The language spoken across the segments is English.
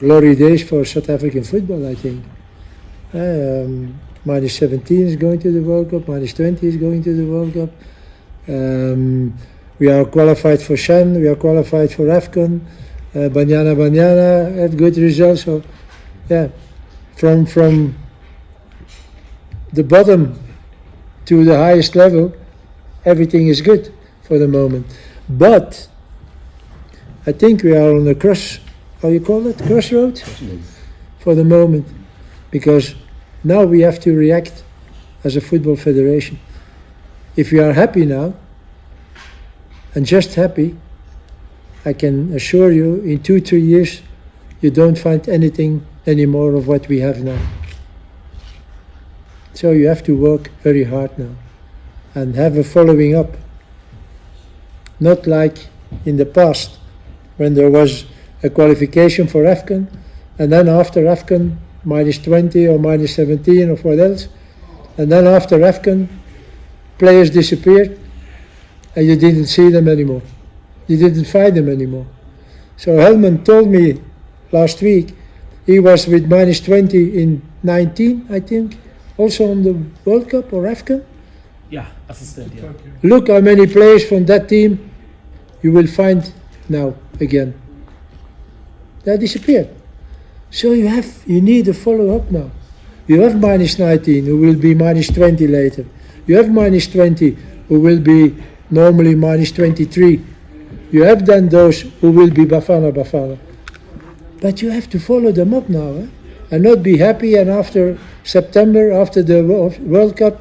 glory days for South African football, I think. Minus 17 is going to the World Cup, minus 20 is going to the World Cup. We are qualified for Shan, we are qualified for AFCON. Banyana had good results. So, yeah, from the bottom to the highest level, everything is good for the moment. But I think we are on the crossroad for the moment, because now we have to react as a football federation. If we are happy now, and just happy, I can assure you, in 2-3 years, you don't find anything anymore of what we have now. So you have to work very hard now and have a following up. Not like in the past, when there was a qualification for AFCON, and then after AFCON, minus 20 or minus 17 or what else, and then after AFCON, players disappeared, and you didn't see them anymore. You didn't find them anymore. So Helman told me last week, he was with minus 20 in 19, I think, also on the World Cup or AFCON. Yeah, assistant, yeah. Look how many players from that team you will find now again. They disappeared. So you need a follow-up now. You have minus 19, who will be minus 20 later. You have minus 20, who will be normally minus 23. You have then those who will be Bafana. But you have to follow them up now, and not be happy, and after September, after the World Cup,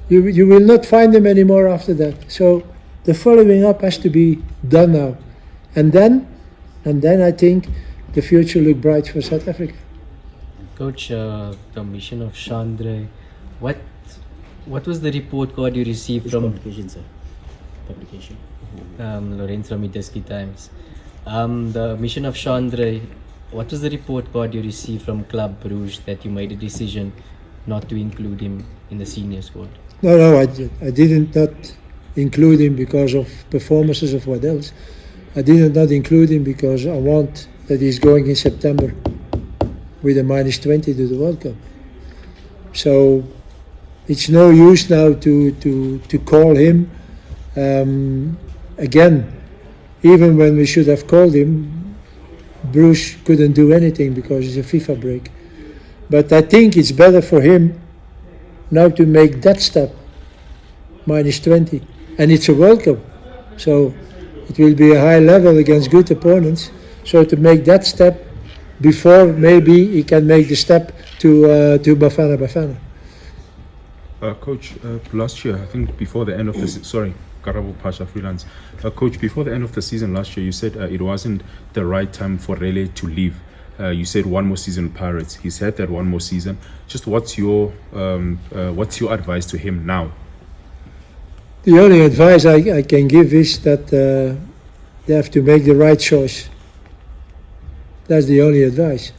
you will not find them anymore after that. So the following up has to be done now. And then I think the future looks bright for South Africa. Coach, the mission of Chandra, what was the report card you received from publication, sir? Publication. Lorenzo Mideski Times? The mission of Chandra, what was the report card you received from Club Bruges that you made a decision not to include him in the senior squad? No, I didn't not include him because of performances of what else. I did not include him because I want that he's going in September with a minus 20 to the World Cup. So it's no use now to call him. Again, even when we should have called him, Bruce couldn't do anything because it's a FIFA break. But I think it's better for him now to make that step, minus 20. And it's a World Cup, so it will be a high level against good opponents. So to make that step before maybe he can make the step to Bafana. Coach, last year, I think before the end of the sorry, Karabo Pasha freelance. Coach, before the end of the season last year, you said it wasn't the right time for Rele to leave. You said one more season Pirates. He's had that one more season. Just what's your advice to him now? The only advice I can give is that they have to make the right choice. That's the only advice.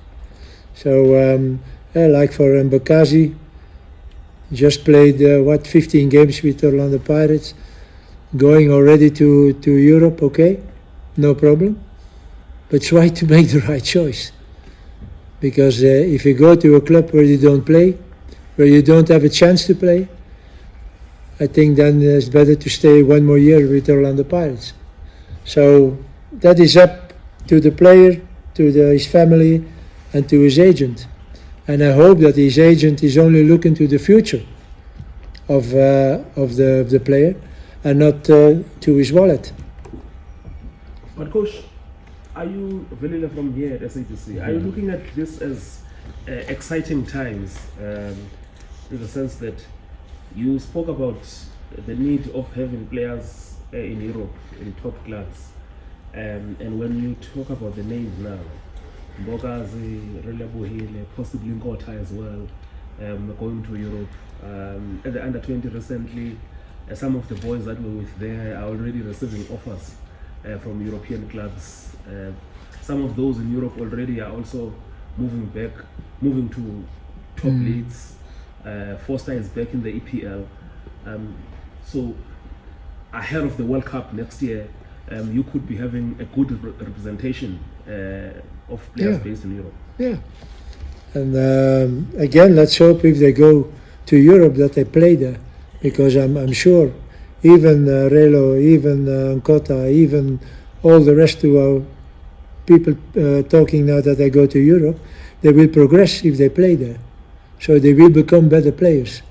So, like for Mbokazi, just played 15 games with Orlando Pirates, going already to Europe, okay, no problem. But try to make the right choice. Because if you go to a club where you don't play, where you don't have a chance to play, I think then it's better to stay one more year with Orlando Pirates. So that is up to the player, to his family, and to his agent. And I hope that his agent is only looking to the future of the player and not to his wallet. But coach, are you, Velila from here at SATC, are you looking at this as exciting times, in the sense that you spoke about the need of having players in Europe in top class, and when you talk about the names now, Mbokazi, Rele Mbokazi, possibly Nkotha as well, going to Europe, at the under-20 recently, some of the boys that were with there are already receiving offers from European clubs. Some of those in Europe already are also moving to top leagues. Foster is back in the EPL. So ahead of the World Cup next year, you could be having a good representation of players Yeah. based in Europe. Yeah. And again, let's hope if they go to Europe that they play there, because I'm sure even Relo, even Nkota, even all the rest of our people talking now that they go to Europe, they will progress if they play there. So they will become better players.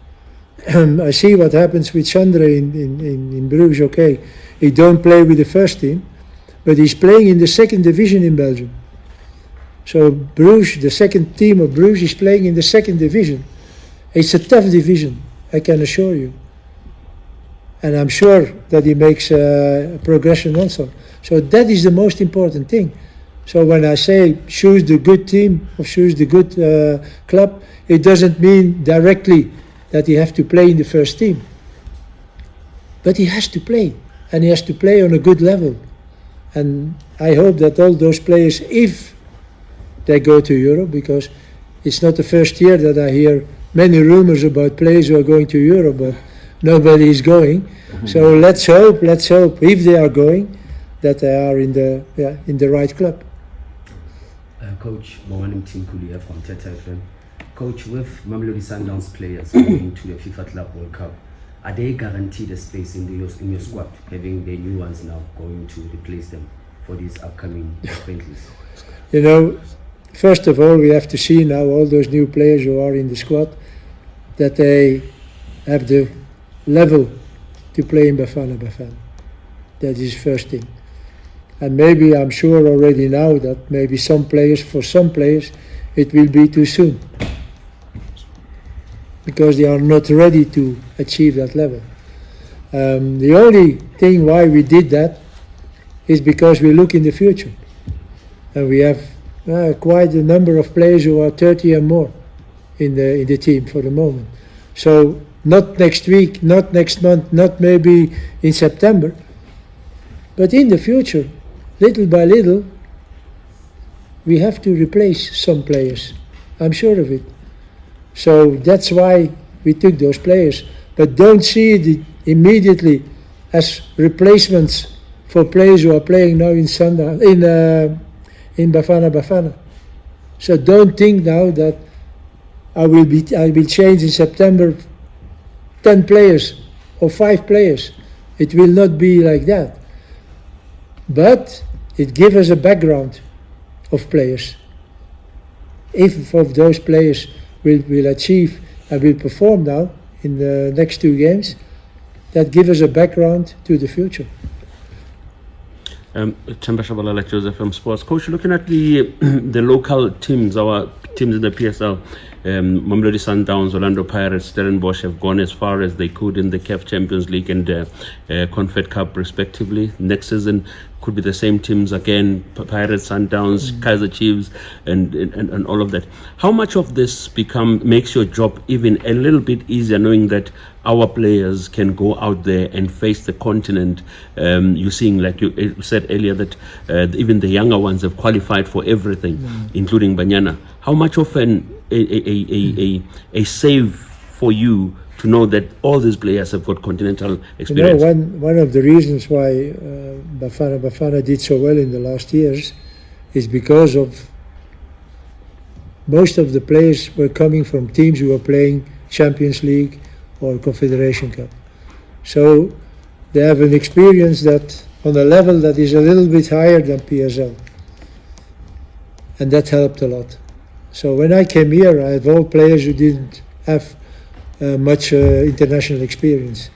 I see what happens with Chandra in Bruges. Okay, he don't play with the first team, but he's playing in the second division in Belgium. So Bruges, the second team of Bruges, is playing in the second division. It's a tough division, I can assure you. And I'm sure that he makes a progression also. So that is the most important thing. So when I say choose the good team or choose the good club, it doesn't mean directly that he has to play in the first team. But he has to play, and he has to play on a good level. And I hope that all those players, if they go to Europe, because it's not the first year that I hear many rumors about players who are going to Europe, but nobody is going. So let's hope, if they are going, that they are in the right club. Coach Mawanim Tinkulu here from Teta FM. Coach, with Mamelodi Sundowns players going to the FIFA Club World Cup, are they guaranteed a space in your squad, having the new ones now going to replace them for these upcoming friendlies? You know, first of all, we have to see now all those new players who are in the squad, that they have the level to play in Bafana Bafana. That is first thing. And maybe I'm sure already now that maybe for some players, it will be too soon, because they are not ready to achieve that level. The only thing why we did that is because we look in the future, and we have quite a number of players who are 30 and more in the team for the moment. So not next week, not next month, not maybe in September, but in the future, little by little, we have to replace some players. I'm sure of it. So that's why we took those players. But don't see it immediately as replacements for players who are playing now in Bafana Bafana. So don't think now that I will change in September 10 players or 5 players. It will not be like that. But it gives us a background of players. If of those players will achieve and will perform now in the next 2 games, that gives us a background to the future. Chamba Shabalala, Joseph from Sports. Coach, looking at the local teams, our teams in the PSL, Mamelodi Sundowns, Orlando Pirates, Stellenbosch have gone as far as they could in the CAF Champions League and Confed Cup respectively. Next season could be the same teams again, Pirates, Sundowns, Kaizer Chiefs, and all of that. How much of this makes your job even a little bit easier, knowing that our players can go out there and face the continent? You're seeing, like you said earlier, that even the younger ones have qualified for everything, including Banyana. How much of a save for you to know that all these players have got continental experience? You know, one of the reasons why Bafana Bafana did so well in the last years is because of most of the players were coming from teams who were playing Champions League or Confederation Cup. So they have an experience that on a level that is a little bit higher than PSL. And that helped a lot. So when I came here, I had all players who didn't have much international experience.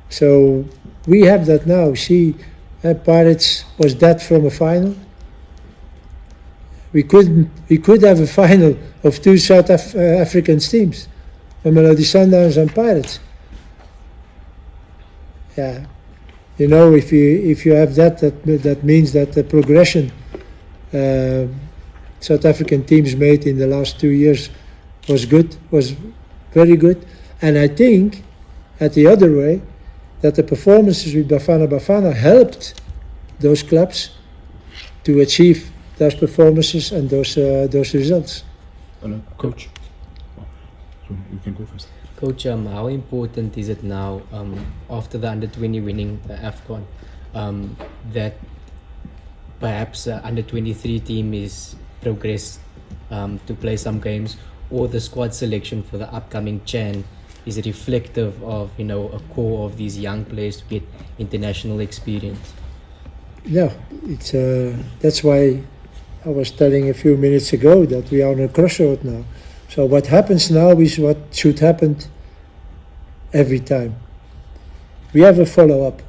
So we have that now. See, Pirates was that from a final. We could have a final of 2 South African teams, Mamelodi Sundowns and Pirates. Yeah, you know, if you have that means that the progression South African teams made in the last 2 years was very good. And I think, at the other way, that the performances with Bafana Bafana helped those clubs to achieve those performances and those results. Coach, so you can go first. Coach, how important is it now, after the under-20 winning the AFCON, that perhaps under 23 team is progressed to play some games, or the squad selection for the upcoming CHAN is reflective of, you know, a core of these young players to get international experience? No, it's that's why I was telling a few minutes ago that we are on a crossroad now. So what happens now is what should happen every time. We have a follow-up.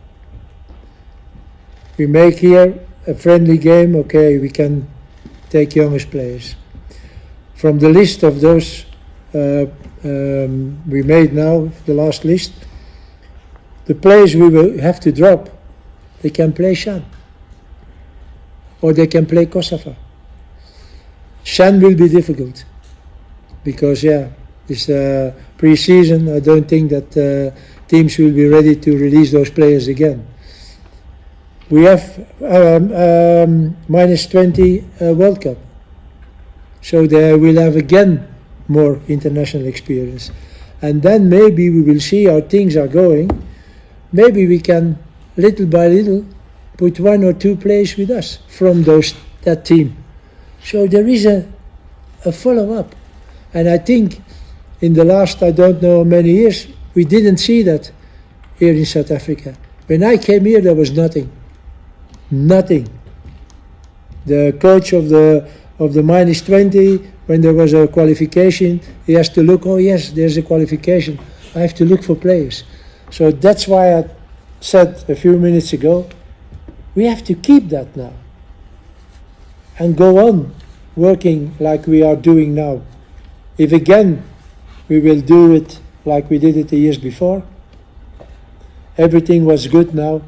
We make here a friendly game, okay, we can take youngest players. From the list of those we made now, the last list, the players we will have to drop, they can play Shan. Or they can play Kosovo. Shan will be difficult. Because, this pre-season, I don't think that teams will be ready to release those players again. We have minus 20 World Cup. So they will have again more international experience. And then maybe we will see how things are going. Maybe we can, little by little, put 1 or 2 players with us from that team. So there is a follow-up. And I think in the last, I don't know how many years, we didn't see that here in South Africa. When I came here, there was nothing. Nothing. The coach of the minus 20, when there was a qualification, he has to look, oh yes, there's a qualification. I have to look for players. So that's why I said a few minutes ago, we have to keep that now. And go on working like we are doing now. If again we will do it like we did it the years before, everything was good now,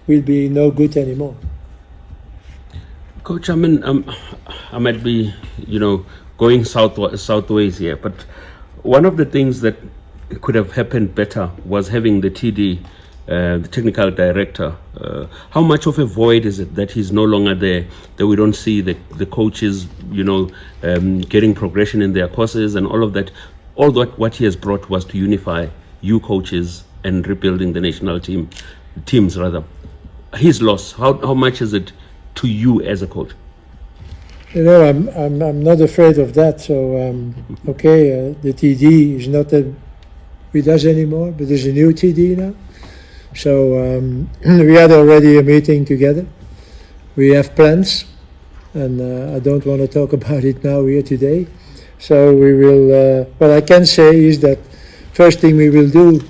will be no good anymore. Coach, I mean, I might be, going southways here, but one of the things that could have happened better was having the TD, the technical director. How much of a void is it that he's no longer there, that we don't see the coaches, getting progression in their courses and all of that? All that what he has brought was to unify you coaches and rebuilding the national teams rather. His loss, how much is it to you as a coach? I'm not afraid of that. So the TD is not with us anymore, but there's a new TD now. So we had already a meeting together. We have plans, and I don't want to talk about it now here today. So we will. What I can say is that first thing we will do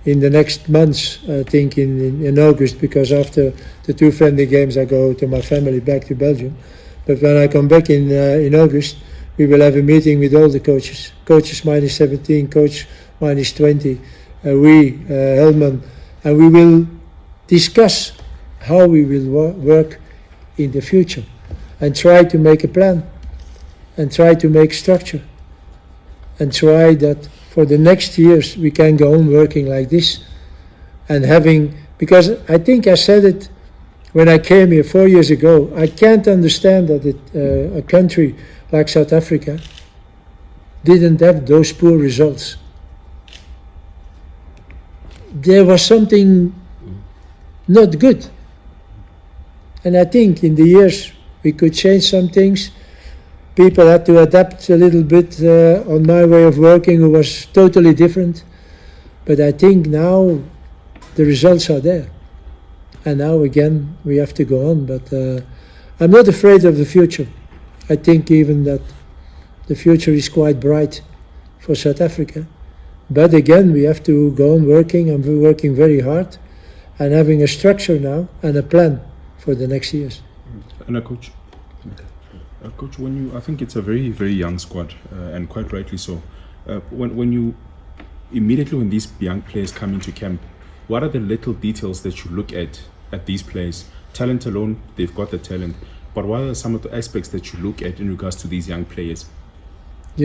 in the next months, I think in August, because after the 2 friendly games I go to my family back to Belgium. But when I come back in August, we will have a meeting with all the coaches. Coaches minus 17, coach minus 20, Hellman, and we will discuss how we will work in the future and try to make a plan and try to make structure and try that for the next years we can go on working like this and having, because I think I said it when I came here 4 years ago, I can't understand that a country like South Africa didn't have those poor results. There was something not good. And I think in the years we could change some things. People had to adapt a little bit on my way of working, who was totally different. But I think now the results are there. And now again we have to go on. But I'm not afraid of the future. I think even that the future is quite bright for South Africa. But again, we have to go on working, and we're working very hard and having a structure now and a plan for the next years. And Coach, I think it's a very, very young squad, and quite rightly so. When these young players come into camp, what are the little details that you look at these players? Talent alone, they've got the talent. But what are some of the aspects that you look at in regards to these young players? I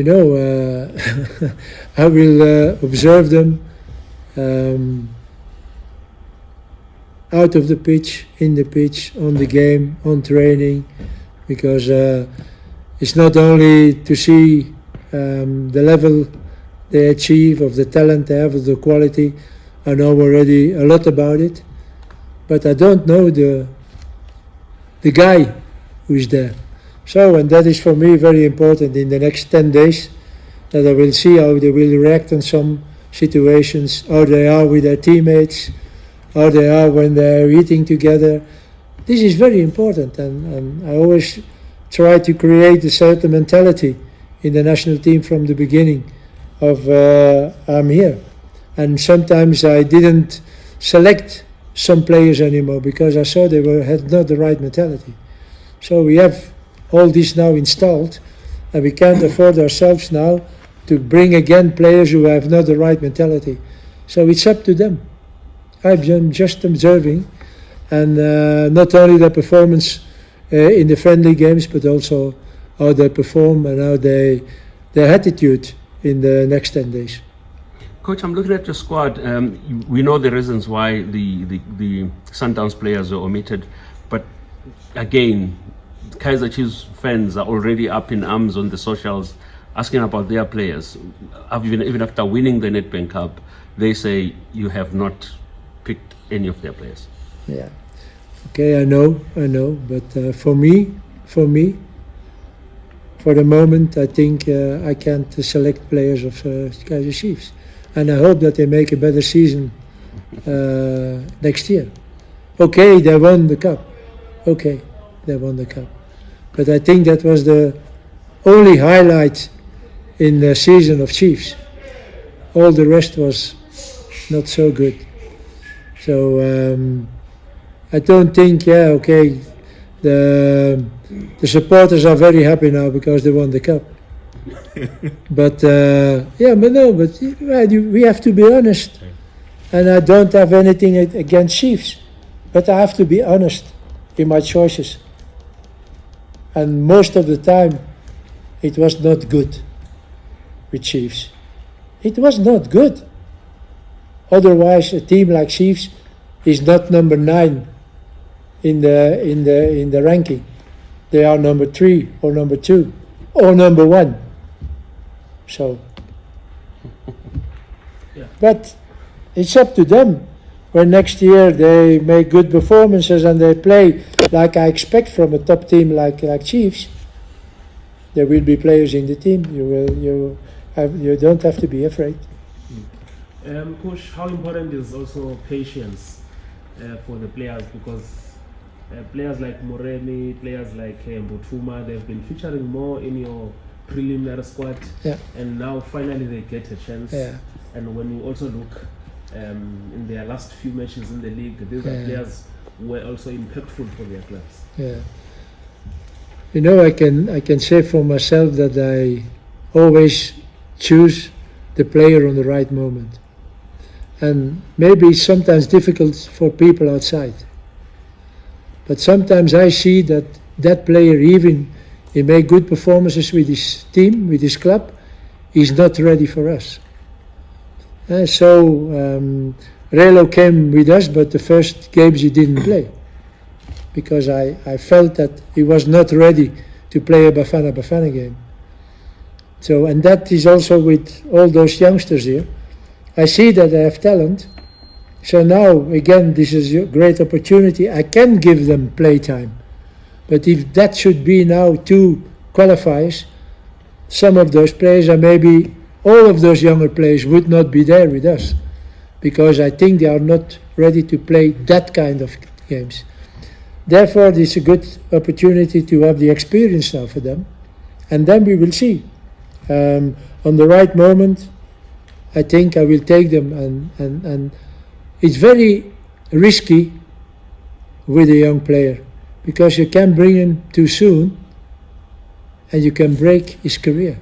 will observe them out of the pitch, in the pitch, on the game, on training, because it's not only to see the level they achieve, of the talent they have, of the quality. I know already a lot about it, but I don't know the guy who is there. So, and that is for me very important in the next 10 days, that I will see how they will react on some situations, how they are with their teammates, how they are when they're eating together. This is very important, and I always try to create a certain mentality in the national team from the beginning of I'm here. And sometimes I didn't select some players anymore because I saw they had not the right mentality. So we have all this now installed, and we can't afford ourselves now to bring again players who have not the right mentality. So it's up to them. I'm just observing, and not only their performance in the friendly games, but also how they perform and how their attitude in the next 10 days. Coach, I'm looking at your squad. We know the reasons why the Sundowns players were omitted, but again, Kaizer Chiefs fans are already up in arms on the socials asking about their players. Even after winning the Nedbank Cup, they say you have not picked any of their players. Yeah. Okay, I know, but for me, for the moment, I think I can't select players of Kaizer Chiefs. And I hope that they make a better season next year. Okay, they won the cup. But I think that was the only highlight in the season of Chiefs. All the rest was not so good. So I don't think, the supporters are very happy now because they won the cup. But we have to be honest. And I don't have anything against Chiefs, but I have to be honest in my choices. And most of the time, it was not good with Chiefs. It was not good. Otherwise, a team like Chiefs is not number 9 in the ranking. They are number 3 or number 2 or number 1. So, Yeah. But it's up to them. When next year they make good performances and they play like I expect from a top team like Chiefs, there will be players in the team. You don't have to be afraid. Coach, how important is also patience for the players? Because players like Moremi, players like Mbutuma, they've been featuring more in your preliminary squad, Yeah. and now finally they get a chance. Yeah. And when you also look in their last few matches in the league, these are Yeah. players who were also impactful for their clubs. Yeah. You know, I can say for myself that I always choose the player on the right moment. And maybe it's sometimes difficult for people outside. But sometimes I see that player, even he made good performances with his team, with his club, he's not ready for us. So Rele came with us, but the first games he didn't play. Because I felt that he was not ready to play a Bafana game. So, and that is also with all those youngsters here. I see that they have talent. So now, again, this is a great opportunity. I can give them playtime. But if that should be now 2 qualifiers, some of those players, and maybe all of those younger players, would not be there with us. Because I think they are not ready to play that kind of games. Therefore, it's a good opportunity to have the experience now for them. And then we will see. On the right moment, I think I will take them. And it's very risky with a young player. Because you can bring him too soon and you can break his career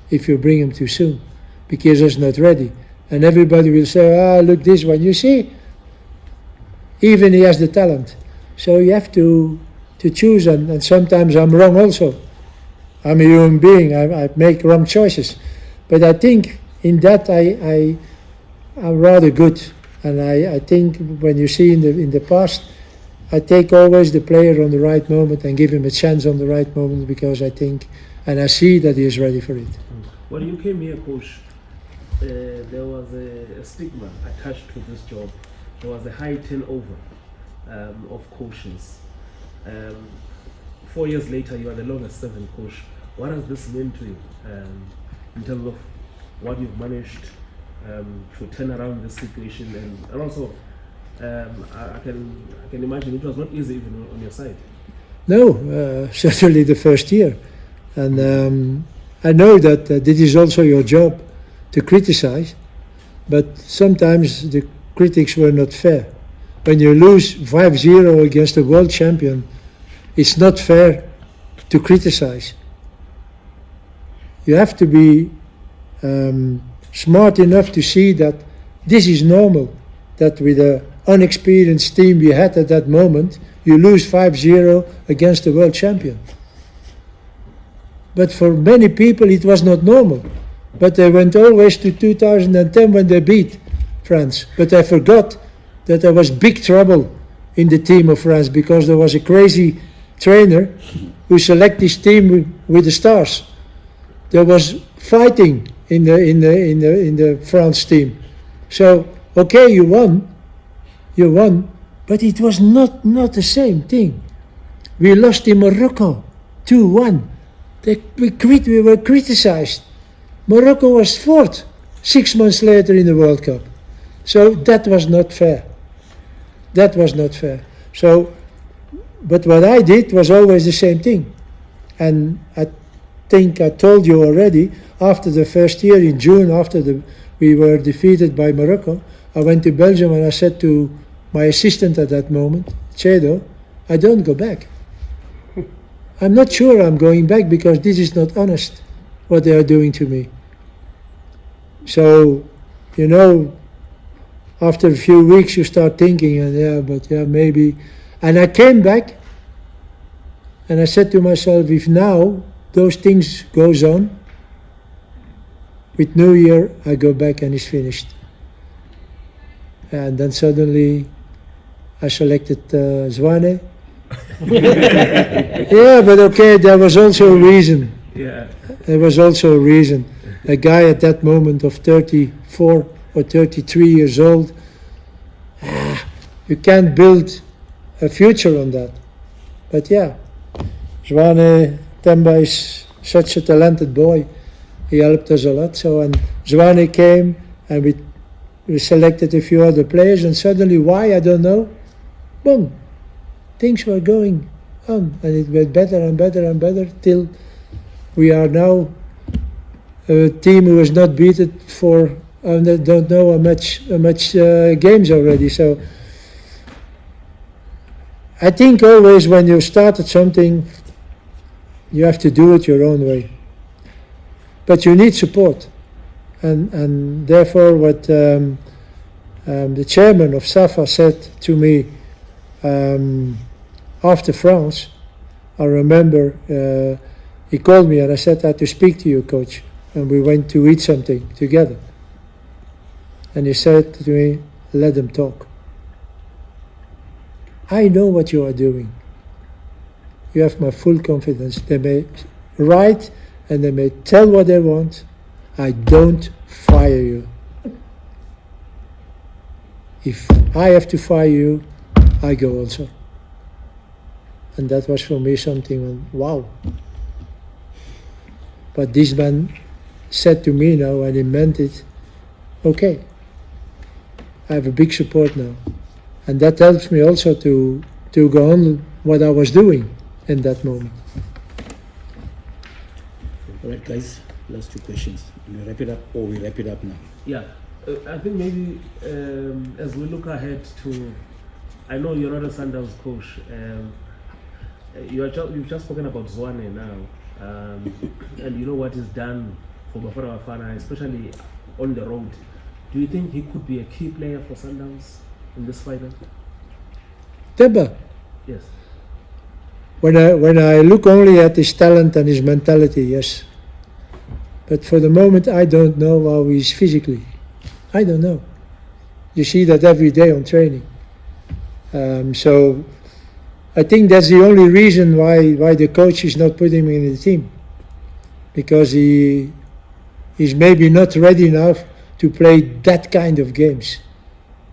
if you bring him too soon because he's not ready. And everybody will say, look this one. You see, even he has the talent. So you have to choose, and sometimes I'm wrong also. I'm a human being, I make wrong choices. But I think in that I'm rather good. And I think when you see in the past, I take always the player on the right moment and give him a chance on the right moment because I think, and I see that he is ready for it. When you came here, Coach, there was a stigma attached to this job. There was a high turnover of coaches. 4 years later, you are the longest serving coach. What does this mean to you in terms of what you've managed to turn around this situation? And also, I can imagine it was not easy even on your side. No, certainly the first year. And I know that this is also your job to criticize, but sometimes the critics were not fair. When you lose 5-0 against a world champion, it's not fair to criticize. You have to be smart enough to see that this is normal, that with the unexperienced team we had at that moment, you lose 5-0 against the world champion. But for many people it was not normal. But they went always to 2010 when they beat France. But they forgot that there was big trouble in the team of France because there was a crazy trainer who selected his team with the stars. There was fighting in the France team. So okay, you won, but it was not the same thing. We lost in Morocco 2-1. We were criticized. Morocco was fourth 6 months later in the World Cup. So that was not fair. That was not fair. So, but what I did was always the same thing. And I think I told you already, after the first year in June, after we were defeated by Morocco, I went to Belgium and I said to my assistant at that moment, Chedo, I don't go back. I'm not sure I'm going back because this is not honest, what they are doing to me. So, you know, after a few weeks you start thinking, and maybe. And I came back and I said to myself, if now those things goes on, with New Year I go back and it's finished. And then suddenly I selected Zwane. Yeah, but okay, there was also a reason. Yeah. There was also a reason. A guy at that moment of 34 or 33 years old, you can't build a future on that. But yeah, Zwane Temba is such a talented boy. He helped us a lot. So, and Zwane came and we selected a few other players, and suddenly, why, I don't know, boom, things were going on, and it went better and better and better till we are now a team who has not beaten for I don't know how much games already. So I think always when you started something, you have to do it your own way. But you need support, and therefore what the chairman of SAFA said to me after France, I remember he called me and I said, I had to speak to you, coach. And we went to eat something together. And he said to me, let them talk. I know what you are doing. You have my full confidence. They may write and they may tell what they want. I don't fire you. If I have to fire you, I go also. And that was for me something, wow. But this man said to me now, and he meant it, okay, I have a big support now. And that helps me also to go on what I was doing in that moment. All right, guys, last two questions. We wrap it up, or we wrap it up now? Yeah, I think maybe as we look ahead to, I know you're not a Sundowns coach. You've just spoken about Zwane now, and you know what he's done for Bafana Bafana, especially on the road. Do you think he could be a key player for Sundowns in this final? Temba. Yes. When I look only at his talent and his mentality, yes. But for the moment, I don't know how he is physically. I don't know. You see that every day on training. So I think that's the only reason why the coach is not putting him in the team, because he is maybe not ready enough to play that kind of games,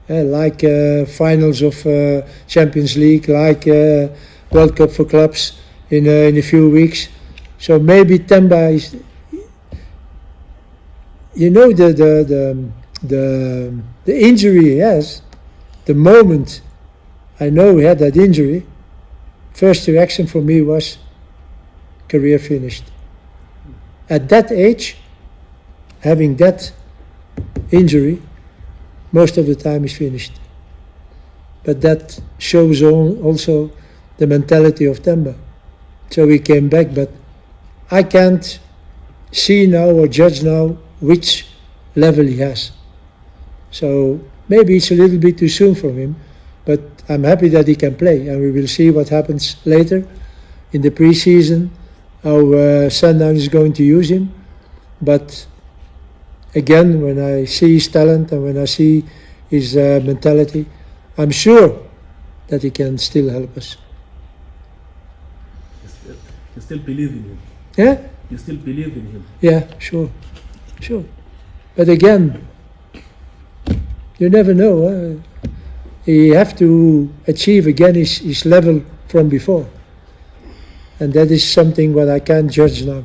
like finals of Champions League, like World Cup for clubs. in a few weeks. So maybe Temba is, you know, the injury he has. The moment I know he had that injury, first reaction for me was career finished. At that age, having that injury, most of the time is finished. But that shows also the mentality of Temba. So he came back, but I can't see now or judge now which level he has. So maybe it's a little bit too soon for him, but I'm happy that he can play, and we will see what happens later in the pre-season, how Sundown is going to use him. But again, when I see his talent and when I see his mentality, I'm sure that he can still help us. You still believe in him? Yeah? You still believe in him? Yeah, sure. But again, you never know. You have to achieve again his level from before. And that is something what I can't judge now.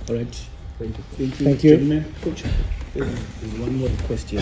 All right. Thank you. Thank you. Thank you. Gentlemen. Coach, there's one more question.